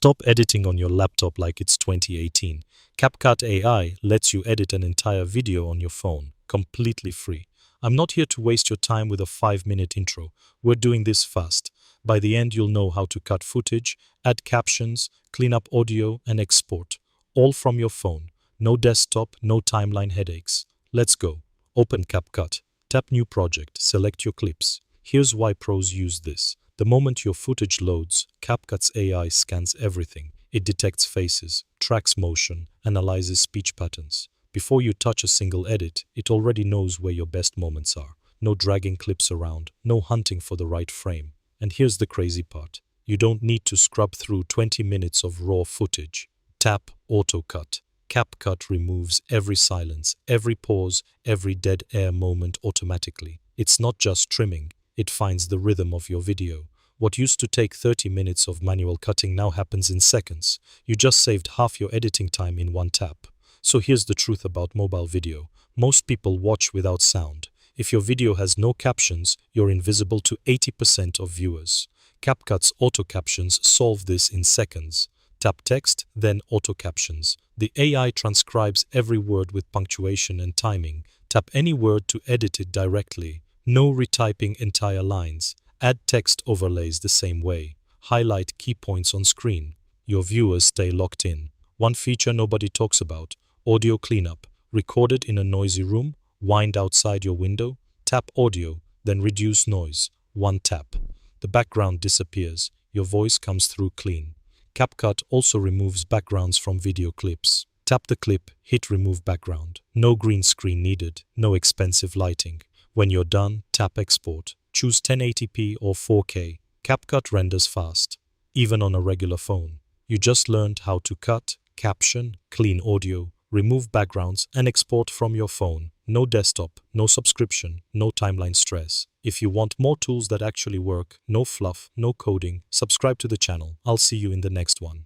Stop editing on your laptop like it's 2018. CapCut AI lets you edit an entire video on your phone, completely free. I'm not here to waste your time with a 5-minute intro. We're doing this fast. By the end, you'll know how to cut footage, add captions, clean up audio, and export. All from your phone. No desktop, no timeline headaches. Let's go. Open CapCut. Tap New Project. Select your clips. Here's why pros use this. The moment your footage loads, CapCut's AI scans everything. It detects faces, tracks motion, analyzes speech patterns. Before you touch a single edit, it already knows where your best moments are. No dragging clips around, no hunting for the right frame. And here's the crazy part. You don't need to scrub through 20 minutes of raw footage. Tap Auto Cut. CapCut removes every silence, every pause, every dead air moment automatically. It's not just trimming. It finds the rhythm of your video. What used to take 30 minutes of manual cutting now happens in seconds. You just saved half your editing time in one tap. So here's the truth about mobile video. Most people watch without sound. If your video has no captions, you're invisible to 80% of viewers. CapCut's auto captions solve this in seconds. Tap text, then auto captions. The AI transcribes every word with punctuation and timing. Tap any word to edit it directly. No retyping entire lines. Add text overlays the same way. Highlight key points on screen. Your viewers stay locked in. One feature nobody talks about: audio cleanup. Recorded in a noisy room, wind outside your window, tap audio, then reduce noise. One tap. The background disappears. Your voice comes through clean. CapCut also removes backgrounds from video clips. Tap the clip, hit remove background. No green screen needed, no expensive lighting. When you're done, tap Export. Choose 1080p or 4K. CapCut renders fast, even on a regular phone. You just learned how to cut, caption, clean audio, remove backgrounds, and export from your phone. No desktop, no subscription, no timeline stress. If you want more tools that actually work, no fluff, no coding, subscribe to the channel. I'll see you in the next one.